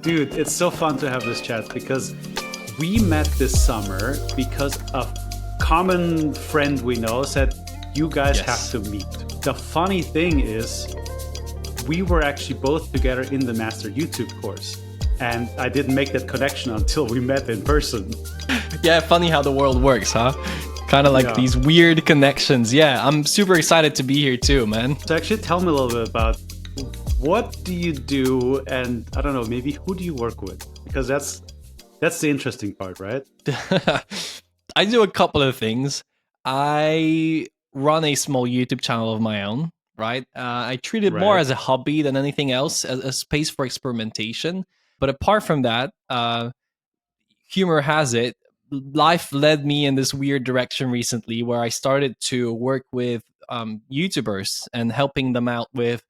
Dude, it's so fun to have this chat because we met this summer because a common friend we know said, you guys have Yes. to meet. The funny thing is, we were actually both together in the Master YouTube course. And I didn't make that connection until we met in person. Yeah, funny how the world works, huh? Kind of like Yeah. these weird connections. Yeah, I'm super excited to be here too, man. So actually tell me a little bit about what do you do, and I don't know, maybe who do you work with? Because that's the interesting part, right? I do a couple of things. I run a small YouTube channel of my own, right? I treat it more Right. as a hobby than anything else, as a space for experimentation. But apart from that, humor has it, life led me in this weird direction recently where I started to work with YouTubers and helping them out with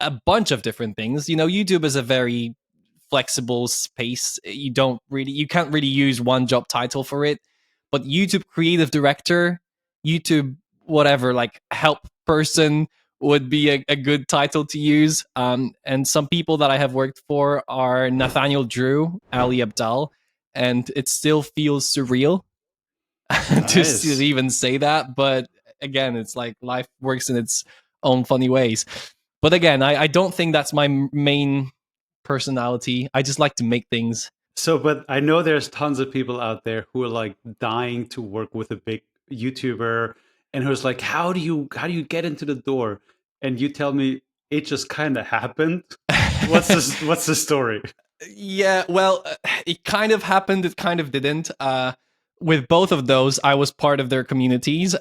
a bunch of different things. You know, YouTube is a very flexible space. You can't really use one job title for it. But YouTube creative director, YouTube whatever, like help person would be a good title to use. And some people that I have worked for are Nathaniel Drew, Ali Abdaal, and it still feels surreal to Nice. even say that. But again, it's like life works in its own funny ways. But again, I don't think that's my main personality. I just like to make things. So, but I know there's tons of people out there who are like dying to work with a big YouTuber and who's like, how do you get into the door? And you tell me it just kind of happened. What's the story? Yeah, well, it kind of happened. It kind of didn't. With both of those, I was part of their communities.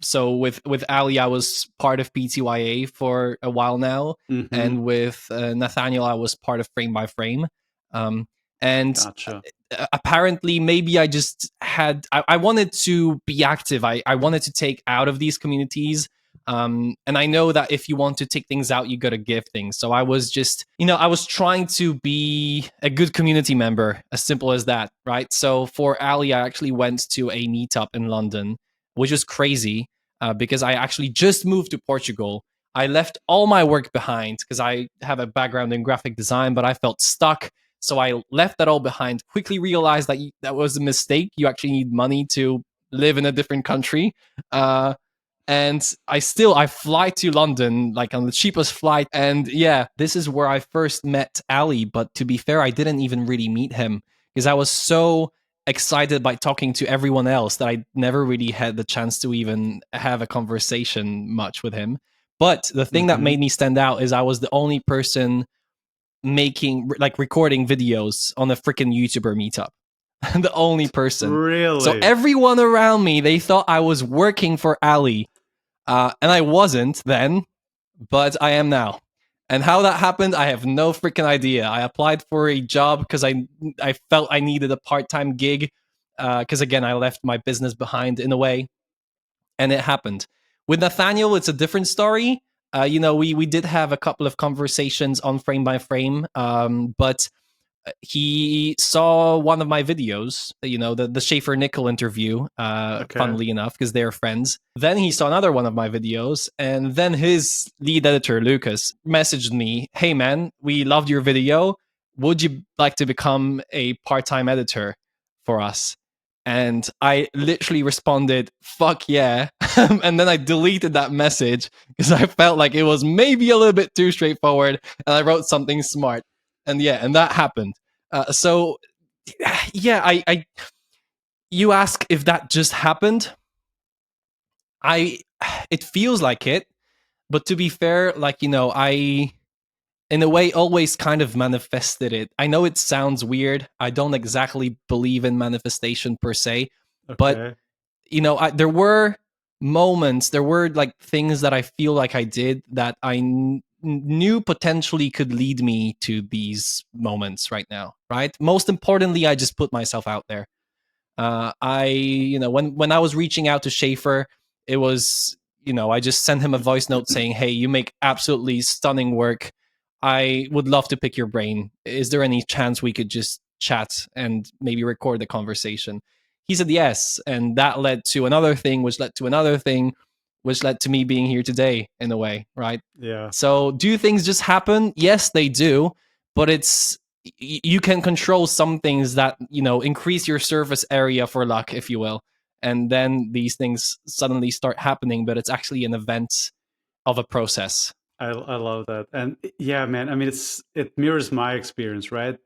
So with Ali, I was part of PTYA for a while now, Hmm. and with Nathaniel, I was part of Frame by Frame. And Gotcha. apparently, maybe I just had. I wanted to be active. I wanted to take out of these communities. And I know that if you want to take things out, you got to give things. So I was just, I was trying to be a good community member, as simple as that, right? So for Ali, I actually went to a meetup in London, which was crazy because I actually just moved to Portugal. I left all my work behind because I have a background in graphic design, but I felt stuck. So I left that all behind, quickly realized that that was a mistake. You actually need money to live in a different country. And I fly to London like on the cheapest flight. And yeah, this is where I first met Ali. But to be fair, I didn't even really meet him because I was so excited by talking to everyone else that I never really had the chance to even have a conversation much with him. But the thing that Hmm. made me stand out is I was the only person making like recording videos on a freaking YouTuber meetup. The only person. So Really? everyone around me, they thought I was working for Ali. And I wasn't then, but I am now. And how that happened, I have no freaking idea. I applied for a job because I felt I needed a part time gig. Because again, I left my business behind in a way, and it happened. With Nathaniel, it's a different story. We did have a couple of conversations on Frame by Frame, but he saw one of my videos, the Schaefer Nickel interview, Okay. funnily enough, because they're friends. Then he saw another one of my videos, and then his lead editor, Lucas, messaged me, "Hey man, we loved your video. Would you like to become a part-time editor for us?" And I literally responded, "Fuck yeah." And then I deleted that message because I felt like it was maybe a little bit too straightforward, and I wrote something smart. And yeah, and that happened. So yeah, you ask if that just happened. I It feels like it, but to be fair, like I in a way always kind of manifested it. I know it sounds weird. I don't exactly believe in manifestation per se, but Okay. there were moments, there were like things that I feel like I did that I knew potentially could lead me to these moments right now, right? Most importantly, I just put myself out there. When I was reaching out to Schaefer, it was, I just sent him a voice note saying, "Hey, you make absolutely stunning work. I would love to pick your brain. Is there any chance we could just chat and maybe record the conversation?" He said yes, and that led to another thing, which led to another thing, which led to me being here today in a way, right? Yeah. So, do things just happen? Yes, they do. but you can control some things that, you know, increase your surface area for luck, if you will, and then these things suddenly start happening, but it's actually an event of a process. I love that. And yeah, man, I mean, it mirrors my experience, right?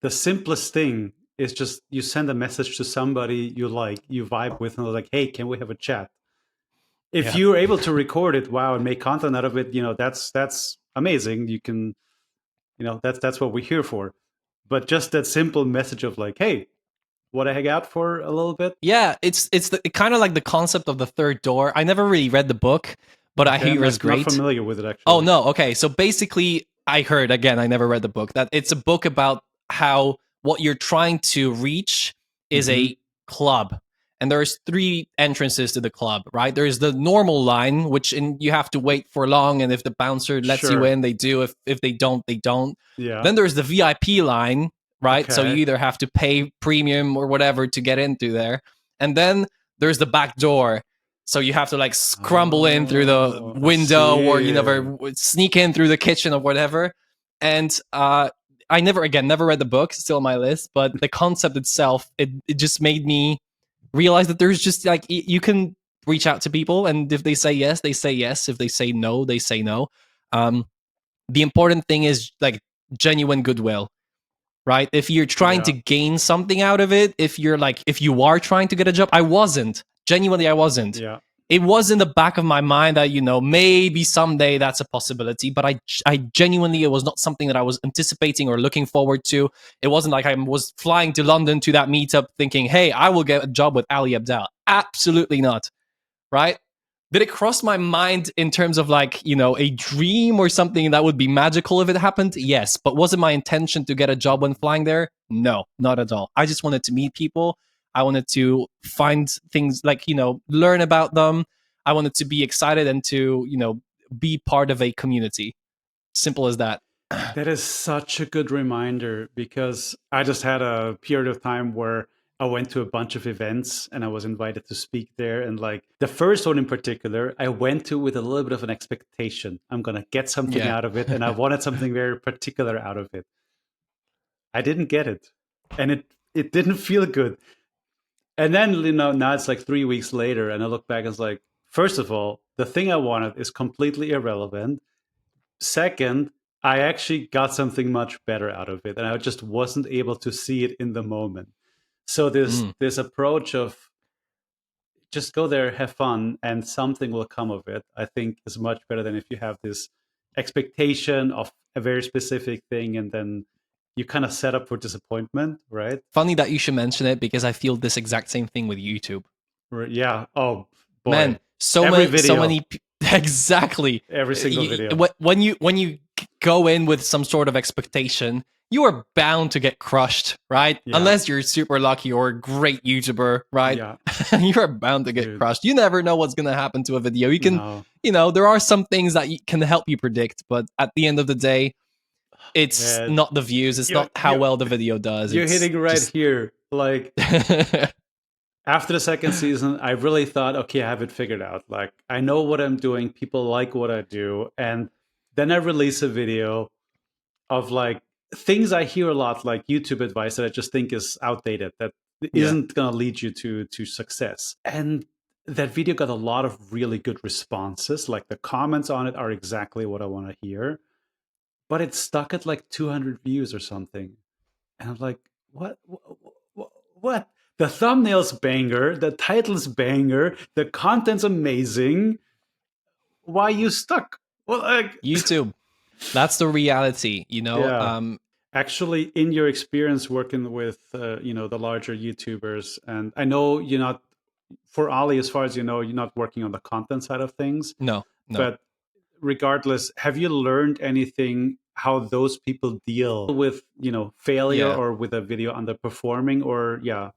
The simplest thing is just you send a message to somebody you like, you vibe with, and they're like, hey, can we have a chat? If Yeah. you're able to record it, wow, and make content out of it, you know, that's amazing. You can, you know, that's what we're here for. But just that simple message of like, hey, want to hang out for a little bit? Yeah, it's kind of like the concept of the third door. I never really read the book, but I Okay, hear it's not great. familiar with it Oh actually. no, okay. So basically, I heard, again, I never read the book, that it's a book about how what you're trying to reach is Mm-hmm. a club. And there's three entrances to the club, right? There's the normal line, which you have to wait for long, and if the bouncer lets you Sure. in, they do. If they don't, they don't. Yeah. Then there's the VIP line, right? So you Okay. either have to pay premium or whatever to get into there. And then there's the back door, so you have to like scramble in through the Oh, I window, or you see. never sneak in through the kitchen or whatever. And I never read the book, still on my list, but the concept itself, it just made me realize that there's just like you can reach out to people, and if they say yes, they say yes. If they say no, they say no. Um, the important thing is like genuine goodwill, right? If you're trying to Yeah. gain something out of it, if you are trying to get a job, I wasn't. Genuinely, I wasn't. Yeah. It was in the back of my mind that, you know, maybe someday that's a possibility, but I genuinely, it was not something that I was anticipating or looking forward to. It wasn't like I was flying to London to that meetup thinking, hey, I will get a job with Ali Abdaal. Absolutely not, right? Did it cross my mind in terms of like, you know, a dream or something that would be magical if it happened? Yes. But was it my intention to get a job when flying there? No, not at all. I just wanted to meet people. I wanted to find things like, you know, learn about them. I wanted to be excited and to, you know, be part of a community. Simple as that. That is such a good reminder because I just had a period of time where I went to a bunch of events and I was invited to speak there. And like the first one in particular, I went to with a little bit of an expectation. I'm going to get something Yeah. out of it. And I wanted something very particular out of it. I didn't get it. And it didn't feel good. And then, you know, now it's like 3 weeks later and I look back and it's like, first of all, the thing I wanted is completely irrelevant. Second, I actually got something much better out of it, and I just wasn't able to see it in the moment. So Mm. this approach of just go there, have fun, and something will come of it, I think is much better than if you have this expectation of a very specific thing and then you kind of set up for disappointment, right? Funny that you should mention it, because I feel this exact same thing with YouTube. Yeah. Oh boy. Man, so Every many video, exactly. every single video. When you go in with some sort of expectation, you are bound to get crushed, right? Yeah. Unless you're super lucky or a great YouTuber, right? Yeah. You are bound to get Dude. crushed. You never know what's going to happen to a video. You can, No. you know, there are some things that can help you predict, but at the end of the day, it's Man. not the views, it's not how well the video does. You're It's hitting right just here. Like after the second season, I really thought, okay, I have it figured out. Like I know what I'm doing. People like what I do. And then I release a video of like things I hear a lot, like YouTube advice that I just think is outdated, that yeah. isn't gonna lead you to success. And that video got a lot of really good responses. Like the comments on it are exactly what I want to hear. But it's stuck at like 200 views or something. And I'm like, what? What? The thumbnail's banger, the title's banger, the content's amazing. Why you stuck? Well, like, YouTube. That's the reality, you know. yeah. Actually, in your experience working with, you know, the larger YouTubers, and I know you're not, for Ali, as far as you know, you're not working on the content side of things. No, no. But regardless, have you learned anything how those people deal with, you know, failure Yeah. or with a video underperforming or yeah.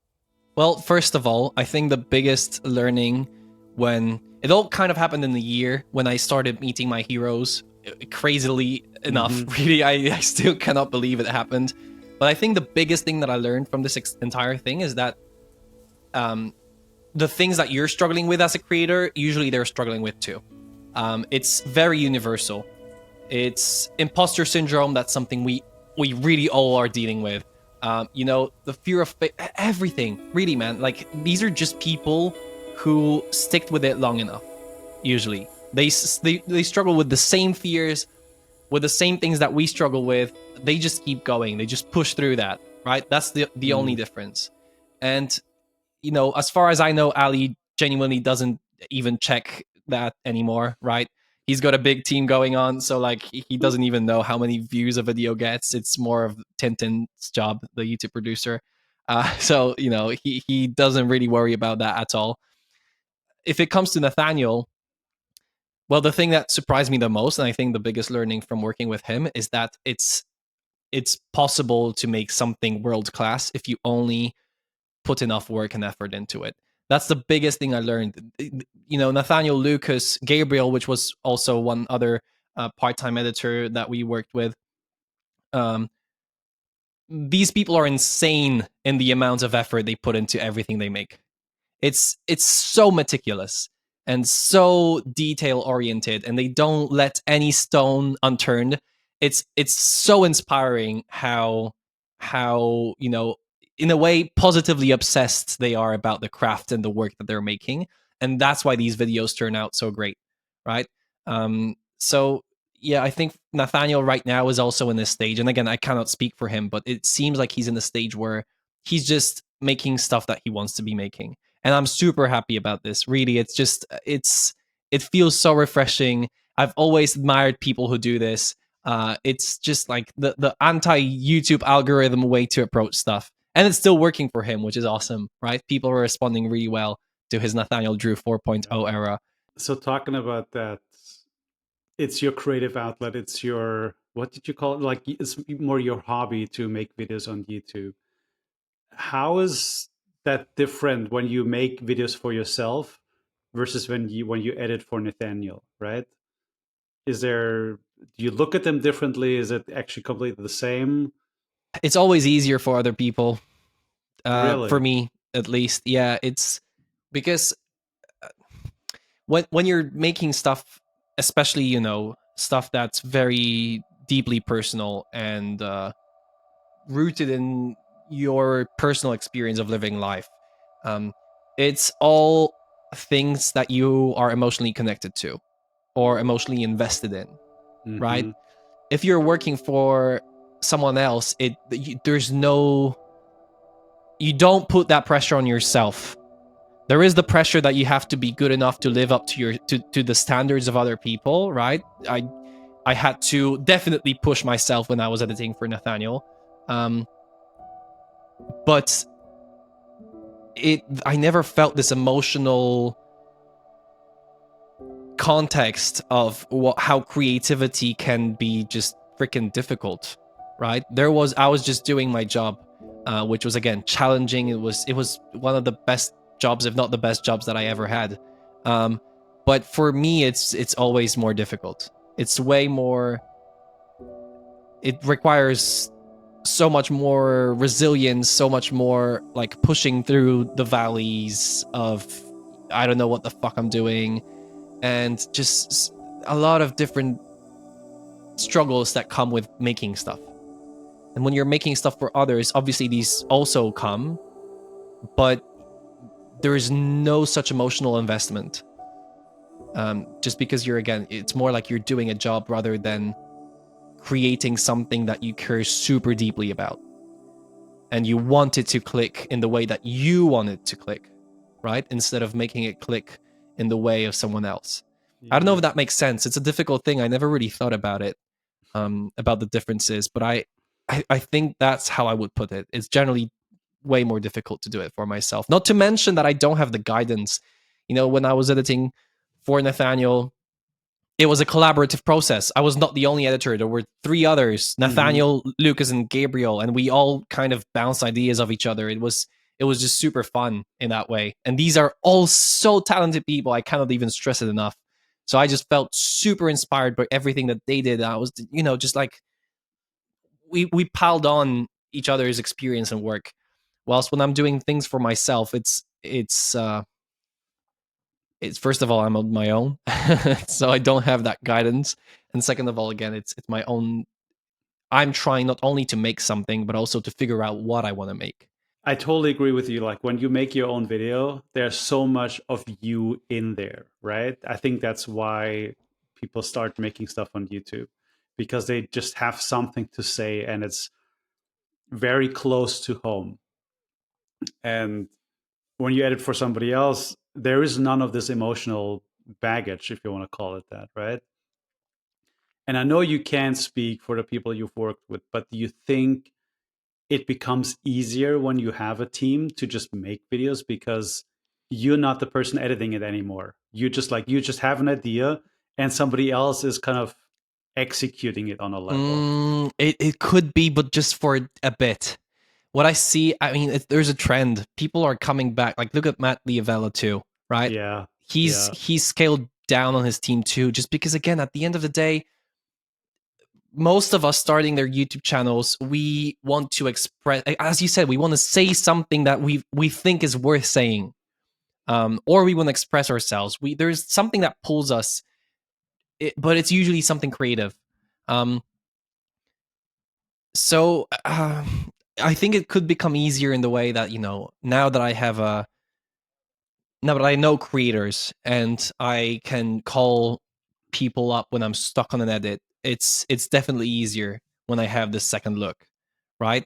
Well, first of all, I think the biggest learning, when it all kind of happened in the year when I started meeting my heroes, crazily enough, really, I still cannot believe it happened. But I think the biggest thing that I learned from this entire thing is that the things that you're struggling with as a creator, usually they're struggling with too. It's very universal. It's imposter syndrome. That's something we we really all are dealing with. You know, the fear of everything, really, man. Like, these are just people who stick with it long enough. Usually, they struggle with the same fears, with the same things that we struggle with. They just keep going. They just push through that. Right. That's the only Mm. difference. And you know, as far as I know, Ali genuinely doesn't even check that anymore, right? He's got a big team going on, so like he doesn't even know how many views a video gets. It's more of Tintin's job, the YouTube producer. So you know, he doesn't really worry about that at all. If it comes to Nathaniel, well, the thing that surprised me the most, and I think the biggest learning from working with him, is that it's possible to make something world class if you only put enough work and effort into it. That's the biggest thing I learned. You know, Nathaniel, Lucas, Gabriel, which was also one other part-time editor that we worked with. Um, these people are insane in the amount of effort they put into everything they make. It's so meticulous and so detail oriented, and they don't let any stone unturned. It's so inspiring how you know, in a way, positively obsessed they are about the craft and the work that they're making, and that's why these videos turn out so great, right? So yeah, I think Nathaniel right now is also in this stage, and again, I cannot speak for him, but it seems like he's in the stage where he's just making stuff that he wants to be making, and I'm super happy about this. Really, it's just it feels so refreshing. I've always admired people who do this. It's just like the anti YouTube algorithm way to approach stuff, and it's still working for him, which is awesome, right? People are responding really well to his Nathaniel Drew 4.0 era. So talking about that, it's your creative outlet. It's your, what did you call it? Like it's more your hobby to make videos on YouTube. How is that different when you make videos for yourself versus when you edit for Nathaniel, right? Is there, do you look at them differently? Is it actually completely the same? It's always easier for other people, for Really? me at least. Yeah, it's because when you're making stuff, especially you know stuff that's very deeply personal and rooted in your personal experience of living life, um, it's all things that you are emotionally connected to or emotionally invested in, right? Mm-hmm. If you're working for someone else, there's no, you don't put that pressure on yourself. There is the pressure that you have to be good enough to live up to to the standards of other people, right? I had to definitely push myself when I was editing for Nathaniel, um, but it I never felt this emotional context of how creativity can be just freaking difficult, right? I was just doing my job, which was again challenging. It was one of the best jobs, if not the best jobs that I ever had. Um, but for me, it's always more difficult. It's way more. It requires so much more resilience, so much more like pushing through the valleys of I don't know what the fuck I'm doing, and just a lot of different struggles that come with making stuff. And when you're making stuff for others, obviously these also come, but there is no such emotional investment. Just because you're, again, it's more like you're doing a job rather than creating something that you care super deeply about. And you want it to click in the way that you want it to click, right? Instead of making it click in the way of someone else. I don't know Yeah. if that makes sense. It's a difficult thing. I never really thought about it, about the differences, but I think that's how I would put it. It's generally way more difficult to do it for myself. Not to mention that I don't have the guidance. You know, when I was editing for Nathaniel, it was a collaborative process. I was not the only editor. There were three others, Mm-hmm. Nathaniel, Lucas, and Gabriel, and we all kind of bounced ideas of each other. It was just super fun in that way. And these are all so talented people. I cannot even stress it enough. So I just felt super inspired by everything that they did. I was, you know, just like we piled on each other's experience and work. Whilst when I'm doing things for myself, it's first of all, I'm on my own, so I don't have that guidance, and second of all, again, it's my own I'm trying not only to make something, but also to figure out what I want to make. I totally agree with you. Like when you make your own video, there's so much of you in there, right? I think that's why people start making stuff on YouTube, because they just have something to say and it's very close to home. And when you edit for somebody else, there is none of this emotional baggage, if you want to call it that, right? And I know you can't speak for the people you've worked with, but do you think it becomes easier when you have a team to just make videos because you're not the person editing it anymore? You just have an idea and somebody else is kind of executing it on a level. It could be, but just for a bit. What I see, I mean, there's a trend. People are coming back. Like, look at Met Ali Abdaal too, right? Yeah. He's Yeah. he's scaled down on his team too, just because again, at the end of the day, most of us starting their YouTube channels, we want to express, as you said, we want to say something that we think is worth saying, or we want to express ourselves. There's something that pulls us, but it's usually something creative. Um, so I think it could become easier in the way that, now that I know creators and I can call people up when I'm stuck on an edit, it's definitely easier when I have this second look, right?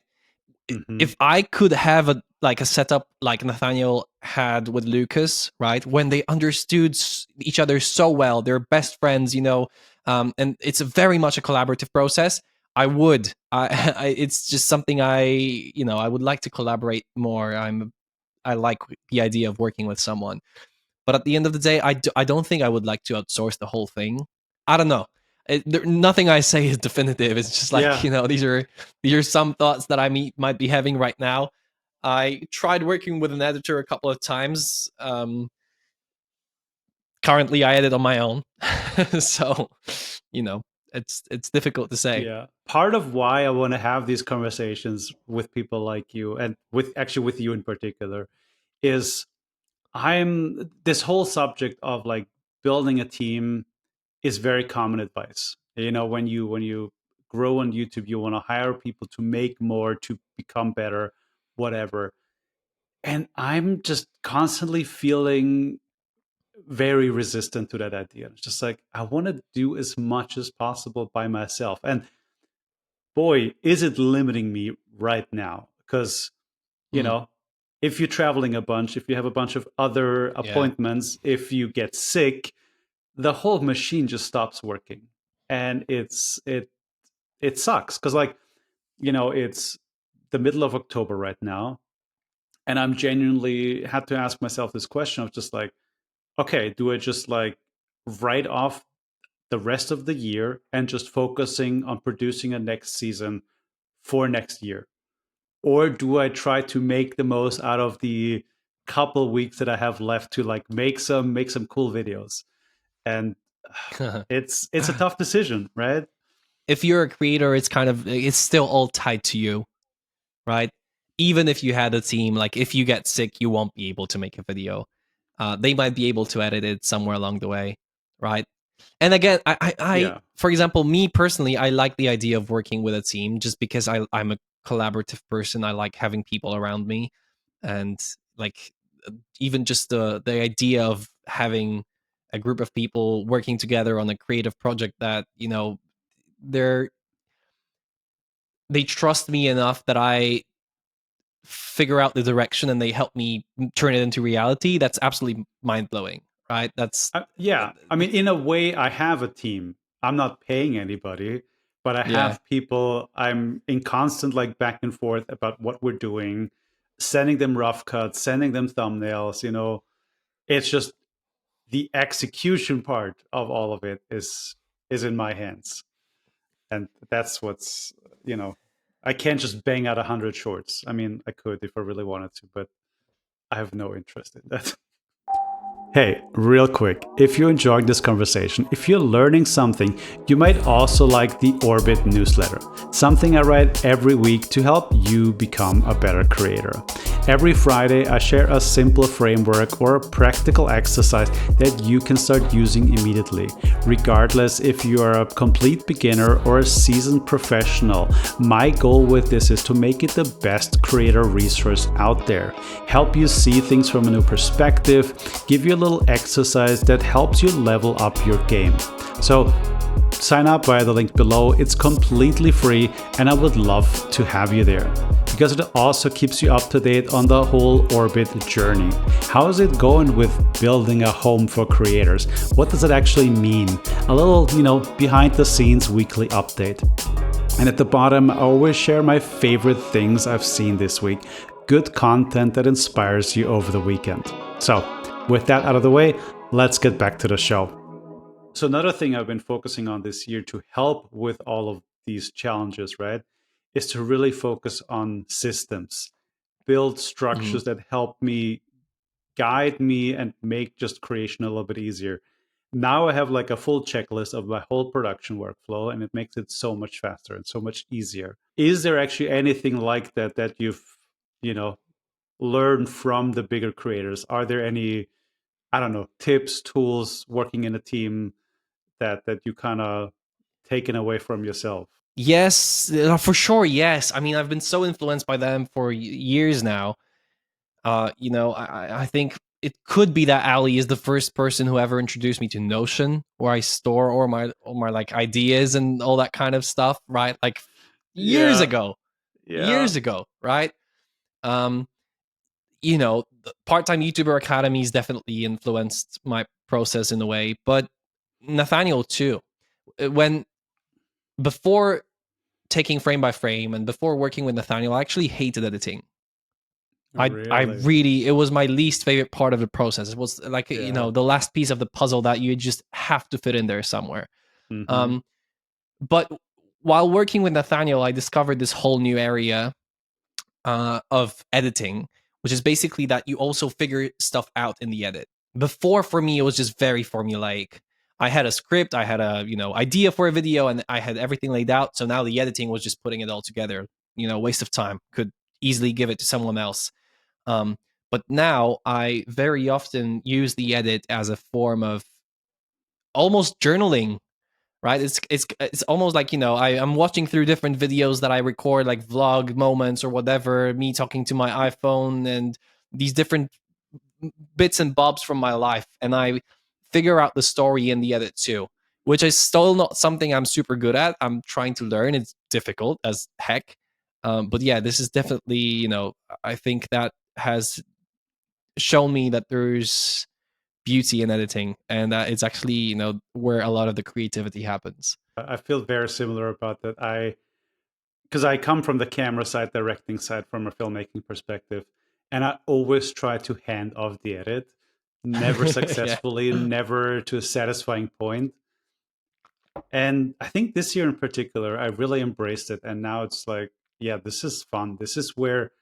Hmm. If I could have a setup like Nathaniel had with Lucas, right, when they understood each other so well, they're best friends, and it's very much a collaborative process. I would. It's just something I would like to collaborate more. I like the idea of working with someone, but at the end of the day, I don't think I would like to outsource the whole thing. I don't know. Nothing I say is definitive. It's just like, Yeah. these are some thoughts that might be having right now. I tried working with an editor a couple of times. Currently, I edit on my own, so you know it's difficult to say. Yeah. Part of why I want to have these conversations with people like you, and with you in particular, is I'm this whole subject of like building a team is very common advice. When you grow on YouTube, you want to hire people to make more, to become better, whatever. And I'm just constantly feeling very resistant to that idea. It's just like I want to do as much as possible by myself. And boy, is it limiting me right now. Because, you Mm, know, if you're traveling a bunch, if you have a bunch of other yeah. appointments, if you get sick, the whole machine just stops working. And it sucks. Because like, it's the middle of October right now. And I'm genuinely had to ask myself this question of just like, okay, do I just like write off the rest of the year and just focusing on producing a next season for next year? Or do I try to make the most out of the couple weeks that I have left to like make some cool videos? And it's a tough decision, right? If you're a creator, it's still all tied to you, right? Even if you had a team, like if you get sick, you won't be able to make a video. They might be able to edit it somewhere along the way, right? And again, Yeah. for example, me personally, I like the idea of working with a team just because I'm a collaborative person. I like having people around me, and like even just the idea of having a group of people working together on a creative project that they're they trust me enough that I figure out the direction and they help me turn it into reality. That's absolutely mind blowing, right? Yeah. I mean, in a way, I have a team. I'm not paying anybody, but I Yeah. have people. I'm in constant like back and forth about what we're doing, sending them rough cuts, sending them thumbnails. It's just the execution part of all of it is in my hands, and that's what's you know. I can't just bang out 100 shorts. I mean, I could if I really wanted to, but I have no interest in that. Hey, real quick, if you're enjoying this conversation, if you're learning something, you might also like the Orbit newsletter, something I write every week to help you become a better creator. Every Friday, I share a simple framework or a practical exercise that you can start using immediately. Regardless if you are a complete beginner or a seasoned professional, my goal with this is to make it the best creator resource out there, help you see things from a new perspective, give you a little exercise that helps you level up your game. So, sign up via the link below. It's completely free, and I would love to have you there because it also keeps you up to date on the whole Orbit journey. How is it going with building a home for creators? What does it actually mean? A little, behind the scenes weekly update. And at the bottom, I always share my favorite things I've seen this week. Good content that inspires you over the weekend. So, with that out of the way, let's get back to the show. So another thing I've been focusing on this year to help with all of these challenges, right, is to really focus on systems, build Mhm. structures that help me, guide me, and make just creation a little bit easier. Now I have like a full checklist of my whole production workflow, and it makes it so much faster and so much easier. Is there actually anything like that that you've, you know, learned from the bigger creators? Are there any, I don't know, tips, tools working in a team that you kind of taken away from yourself? Yes, for sure. Yes, I mean I've been so influenced by them for years now. I think it could be that Ali is the first person who ever introduced me to Notion, where I store all my like ideas and all that kind of stuff. Right, like years Yeah, ago, yeah, right? Um, the part-time YouTuber academies definitely influenced my process in a way, but Nathaniel too. When before taking frame by frame and before working with Nathaniel, I actually hated editing. I really. really, it was my least favorite part of the process. It was like Yeah. the last piece of the puzzle that you just have to fit in there somewhere. Mm-hmm. Um, but while working with Nathaniel, I discovered this whole new area of editing, which is basically that you also figure stuff out in the edit. Before, for me, it was just very formulaic. I had a script, I had a idea for a video, and I had everything laid out. So now the editing was just putting it all together. Waste of time. Could easily give it to someone else. Um, but now I very often use the edit as a form of almost journaling, right? It's almost like I'm watching through different videos that I record, like vlog moments or whatever, me talking to my iPhone and these different bits and bobs from my life, and I figure out the story in the edit too, which is still not something I'm super good at. I'm trying to learn. It's difficult as heck. But yeah, this is definitely, I think that has shown me that there's beauty in editing, and that it's actually where a lot of the creativity happens. I feel very similar about that. Because I come from the camera side, directing side, from a filmmaking perspective, and I always try to hand off the edit, never Yeah. successfully, never to a satisfying point. And I think this year in particular, I really embraced it. And now it's like, yeah, this is fun. This is where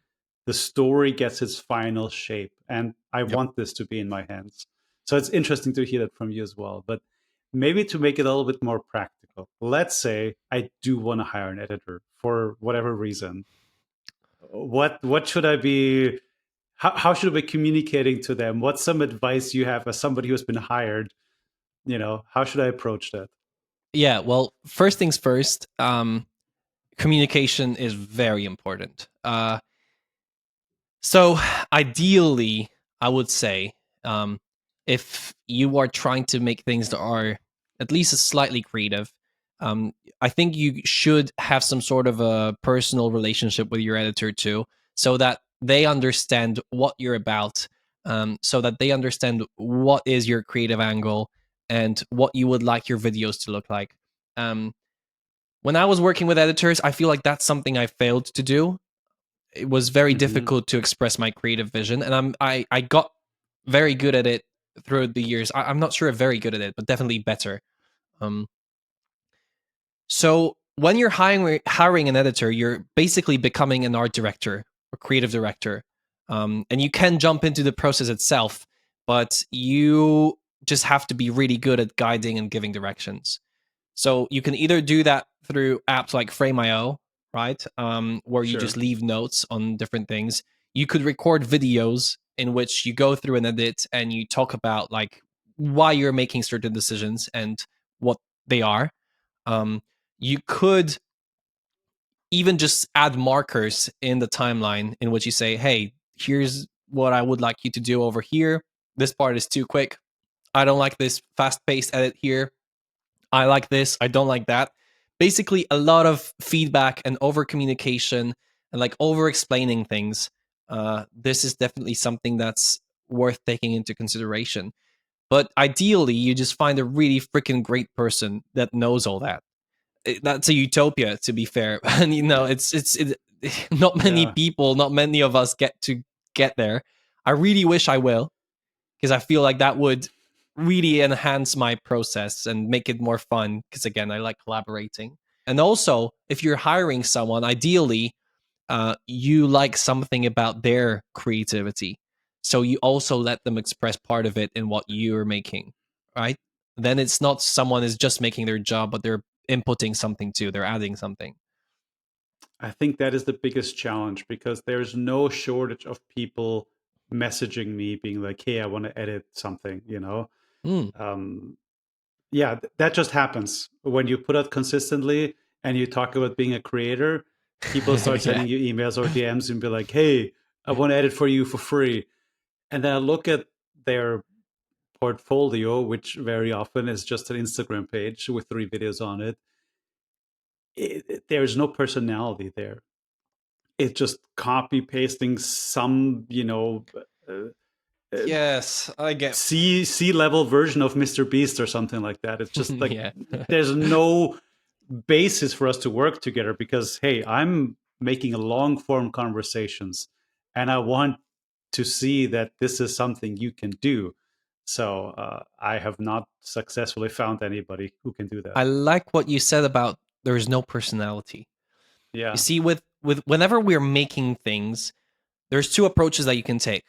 the story gets its final shape. And I Yep. want this to be in my hands. So it's interesting to hear that from you as well. But maybe to make it a little bit more practical, let's say I do want to hire an editor for whatever reason. What should I be? How should I be communicating to them? What's some advice you have as somebody who's been hired? How should I approach that? Yeah, well, first things first, communication is very important. So ideally, I would say, if you are trying to make things that are at least slightly creative, I think you should have some sort of a personal relationship with your editor too, so that they understand what you're about, so that they understand what is your creative angle and what you would like your videos to look like. Um, when I was working with editors, I feel like that's something I failed to do. It was very Hmm. difficult to express my creative vision, and I got very good at it throughout the years. I'm not sure if very good at it, but definitely better. Um, so when you're hiring an editor, you're basically becoming an art director or creative director, and you can jump into the process itself, but you just have to be really good at guiding and giving directions. So you can either do that through apps like Frame.io, right? Where you just Sure. leave notes on different things. You could record videos in which you go through and edit and you talk about like why you're making certain decisions and what they are. You could even just add markers in the timeline in which you say, hey, here's what I would like you to do over here. This part is too quick. I don't like this fast paced edit here. I like this. I don't like that. Basically, a lot of feedback and over communication and like over explaining things. This is definitely something that's worth taking into consideration. But ideally, you just find a really freaking great person that knows all that. That's a utopia, to be fair. And it's not many Yeah. people, not many of us get to get there. I really wish I will, because I feel like that would really enhance my process and make it more fun. Because again, I like collaborating. And also, if you're hiring someone, ideally, you like something about their creativity. So you also let them express part of it in what you're making, right? Then it's not someone is just making their job, but they're inputting something too. They're adding something. I think that is the biggest challenge because there's no shortage of people messaging me being like, "Hey, I want to edit something," you know. Mm. Um, yeah, that just happens when you put out consistently and you talk about being a creator. People start Yeah. sending you emails or DMs and be like, "Hey, I want to edit for you for free." And then I look at their portfolio, which very often is just an Instagram page with 3 videos on it. There's no personality there. It's just copy pasting some, uh, uh, Yes, I get. C level version of Mr. Beast or something like that. It's just like Yeah. there's no basis for us to work together because hey, I'm making long form conversations, and I want to see that this is something you can do. So I have not successfully found anybody who can do that. I like what you said about there is no personality. You Yeah. see, with whenever we're making things, there's two approaches that you can take,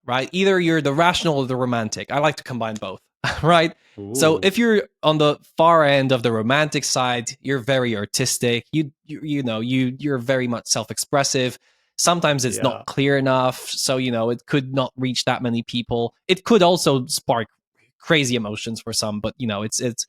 right? Either you're the rational or the romantic. I like to combine both, right? So Ooh. if you're on the far end of the romantic side, you're very artistic. You're very much self-expressive. Sometimes it's not Yeah. clear enough, so it could not reach that many people. It could also spark crazy emotions for some, but it's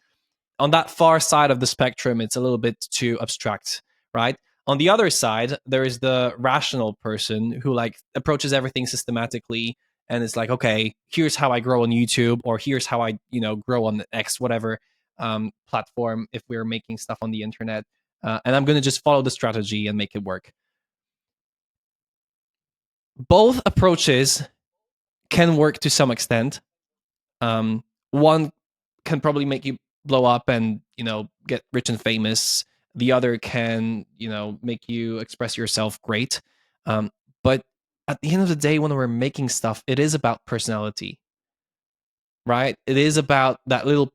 on that far side of the spectrum, it's a little bit too abstract, right? On the other side, there is the rational person who like approaches everything systematically and it's like, okay, here's how I grow on YouTube, or here's how I, grow on X, whatever platform, if we're making stuff on the internet. And I'm going to just follow the strategy and make it work. Both approaches can work to some extent. One can probably make you blow up and get rich and famous. The other can make you express yourself great. But at the end of the day, when we're making stuff, it is about personality, right? It is about that little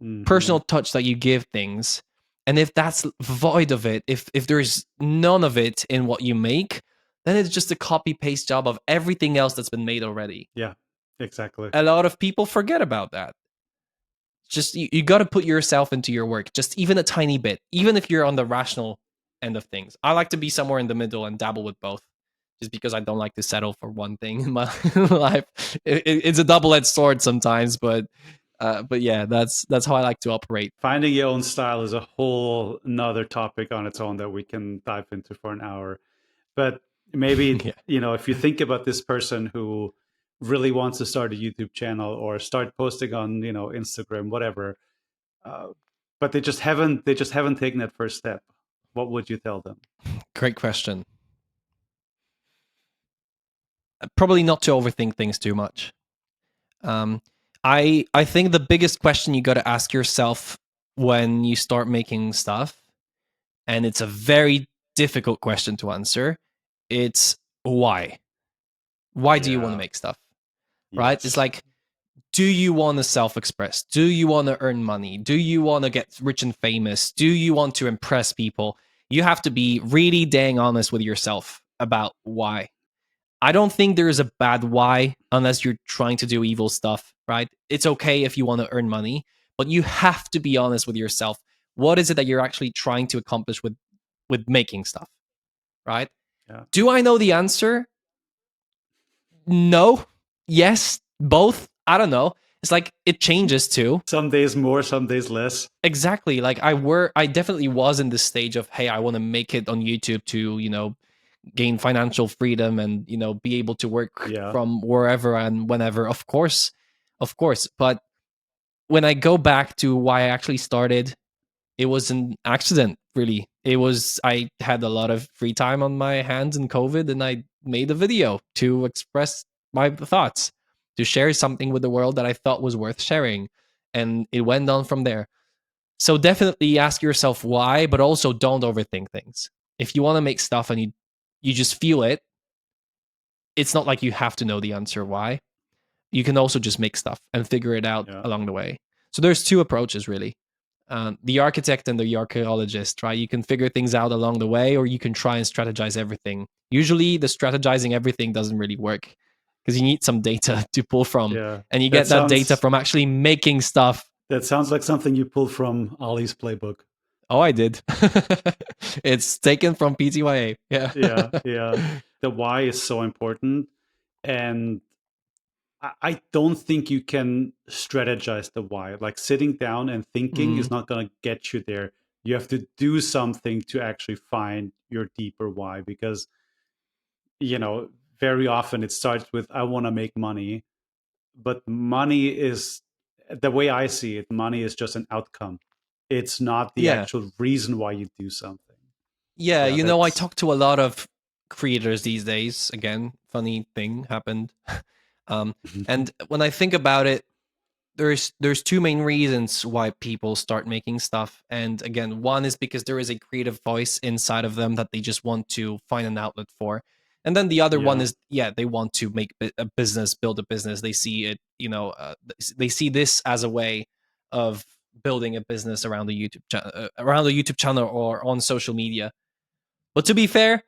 Hmm. personal touch that you give things. And if that's void of it, if there's none of it in what you make, then it's just a copy paste job of everything else that's been made already. Yeah. Exactly. A lot of people forget about that. Just you got to put yourself into your work, just even a tiny bit, even if you're on the rational end of things. I like to be somewhere in the middle and dabble with both, just because I don't like to settle for one thing in my life. It's a double-edged sword sometimes, but yeah, that's how I like to operate. Finding your own style is a whole another topic on its own that we can dive into for an hour. But maybe, Yeah. if you think about this person who really wants to start a YouTube channel or start posting on, Instagram, whatever, uh, but they just haven't taken that first step. What would you tell them? Great question. Probably not to overthink things too much. Um, I think the biggest question you got to ask yourself when you start making stuff, and it's a very difficult question to answer. It's why? Why do you want to Yeah. make stuff? Right? It's Yes. like, do you want to self express? Do you want to earn money? Do you want to get rich and famous? Do you want to impress people? You have to be really dang honest with yourself about why. I don't think there is a bad why unless you're trying to do evil stuff, right? It's okay if you want to earn money, but you have to be honest with yourself. What is it that you're actually trying to accomplish with making stuff, right? Yeah. Do I know the answer? No, yes, both. I don't know. It's like it changes too. Some days more, some days less. Exactly. Like I definitely was in this stage of, hey, I want to make it on YouTube to, gain financial freedom and, be able to work Yeah, from wherever and whenever. Of course. Of course. But when I go back to why I actually started, it was an accident, really. It was, I had a lot of free time on my hands in COVID, and I made a video to express my thoughts, to share something with the world that I thought was worth sharing. And it went on from there. So definitely ask yourself why, but also don't overthink things. If you want to make stuff and you just feel it, it's not like you have to know the answer why. You can also just make stuff and figure it out yeah, along the way. So there's two approaches really. The architect and the archaeologist, right? You can figure things out along the way, or you can try and strategize everything. Usually, the strategizing everything doesn't really work because you need some data to pull from, yeah. and you That get that data sounds from actually making stuff. that sounds like something you pull from Ali's playbook. Oh, I did. It's taken from PTYA. Yeah. Yeah, yeah. The why is so important, and I don't think you can strategize the why. Like sitting down and thinking Mm, is not going to get you there. You have to do something to actually find your deeper why, because very often it starts with I want to make money, but money is, the way I see it, money is just an outcome. It's not the yeah. actual reason why you do something. Yeah. Yeah, I that's talk to a lot of creators these days. Again, funny thing happened. um, and when I think about it, there's two main reasons why people start making stuff. And again, one is because there is a creative voice inside of them that they just want to find an outlet for. And then the other one yeah, is, yeah, they want to make a business, build a business. They see it, they see this as a way of building a business around the YouTube channel or on social media. But to be fair,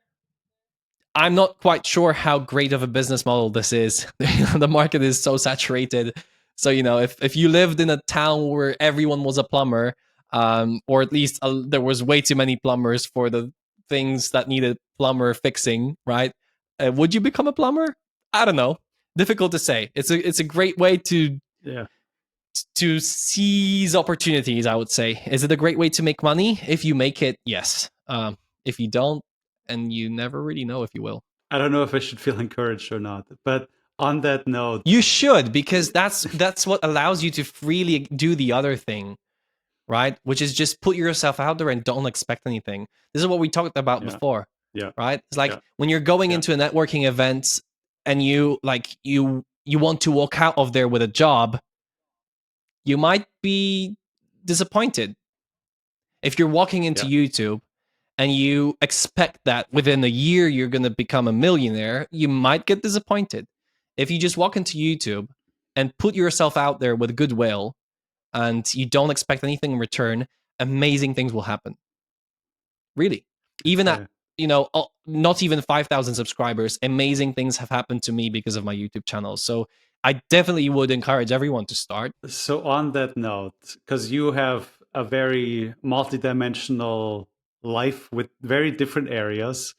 I'm not quite sure how great of a business model this is. The market is so saturated. So, if you lived in a town where everyone was a plumber, or at least there was way too many plumbers for the things that needed plumber fixing, right? Would you become a plumber? I don't know. Difficult to say. It's a great way yeah. to seize opportunities, I would say. Is it a great way to make money? If you make it, yes. If you don't, and you never really know if you will. I don't know if I should feel encouraged or not, but on that note, You should, because that's what allows you to freely do the other thing, right? Which is just put yourself out there and don't expect anything. This is what we talked about yeah, before, yeah, right? It's like yeah, when you're going yeah, into a networking event and you want to walk out of there with a job, you might be disappointed. If you're walking into yeah, YouTube and you expect that within a year you're going to become a millionaire, you might get disappointed. If you just walk into YouTube and put yourself out there with goodwill and you don't expect anything in return, amazing things will happen. Really. Even at, okay. not even 5,000 subscribers, amazing things have happened to me because of my YouTube channel. So I definitely would encourage everyone to start. So on that note, because you have a very multidimensional life with very different areas,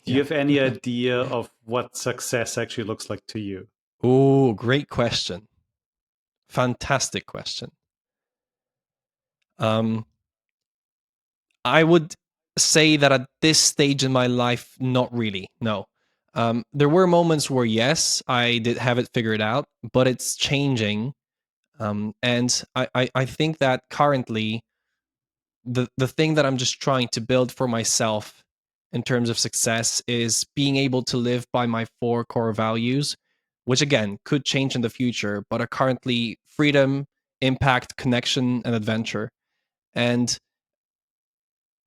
do you Yeah. have any idea of what success actually looks like to you? Oh, great question. Fantastic question. Um, I would say that at this stage in my life, not really. No. There were moments where, yes, I did have it figured out, but it's changing. And I think that currently, the thing that I'm just trying to build for myself in terms of success is being able to live by my four core values, which again could change in the future, but are currently freedom, impact, connection, and adventure. And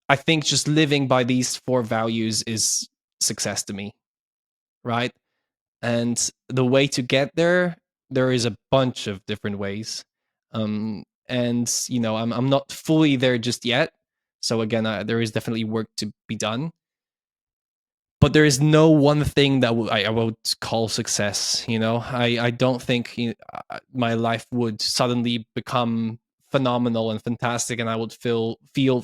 I think just living by these four values is success to me, right? And the way to get there, there is a bunch of different ways. And I'm not fully there just yet. So again, there is definitely work to be done. But there is no one thing that I would call success. I don't think my life would suddenly become phenomenal and fantastic, and I would feel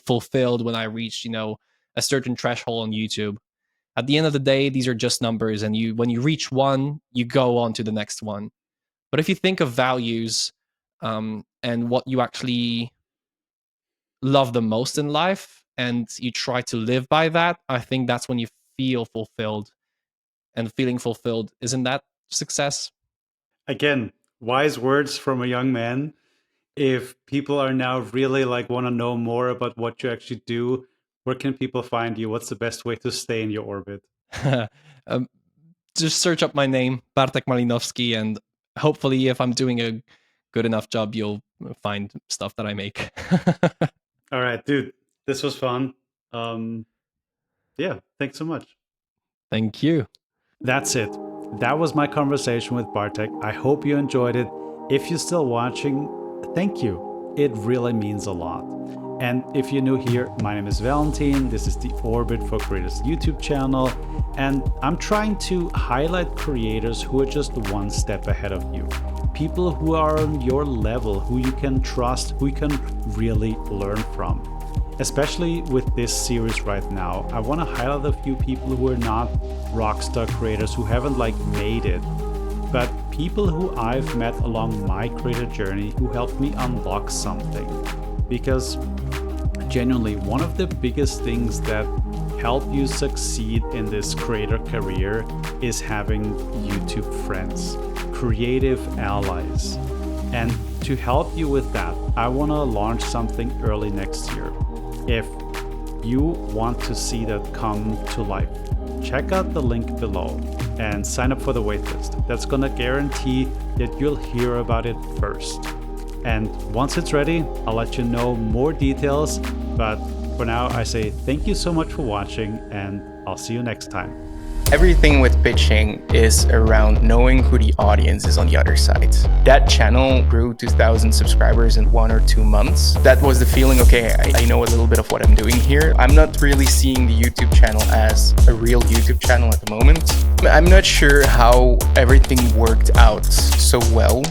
fulfilled when I reach a certain threshold on YouTube. At the end of the day, these are just numbers, and when you reach one, you go on to the next one. But if you think of values, and what you actually love the most in life, and you try to live by that, I think that's when you feel fulfilled. And feeling fulfilled, isn't that success? Again, wise words from a young man. If people are now really like want to know more about what you actually do, where can people find you? What's the best way to stay in your orbit? um, just search up my name, Bartek Malinowski, and hopefully, if I'm doing a good enough job, you'll find stuff that I make. All right, dude, this was fun. Yeah, thanks so much. Thank you. That's it. That was my conversation with Bartek. I hope you enjoyed it. If you're still watching, thank you. It really means a lot. And if you're new here, my name is Valentin. This is the Orbit for Creators YouTube channel. And I'm trying to highlight creators who are just one step ahead of you. People who are on your level, who you can trust, who you can really learn from. Especially with this series right now, I want to highlight a few people who are not rockstar creators, who haven't like made it, but people who I've met along my creator journey who helped me unlock something. Because genuinely, one of the biggest things that help you succeed in this creator career is having YouTube friends, creative allies. And to help you with that, I want to launch something early next year. If you want to see that come to life, check out the link below and sign up for the waitlist. That's gonna guarantee that you'll hear about it first. And once it's ready, I'll let you know more details. But for now, I say thank you so much for watching, and I'll see you next time. Everything with pitching is around knowing who the audience is on the other side. That channel grew to 1,000 subscribers in 1 or 2 months. That was the feeling, okay, I know a little bit of what I'm doing here. I'm not really seeing the YouTube channel as a real YouTube channel at the moment. I'm not sure how everything worked out so well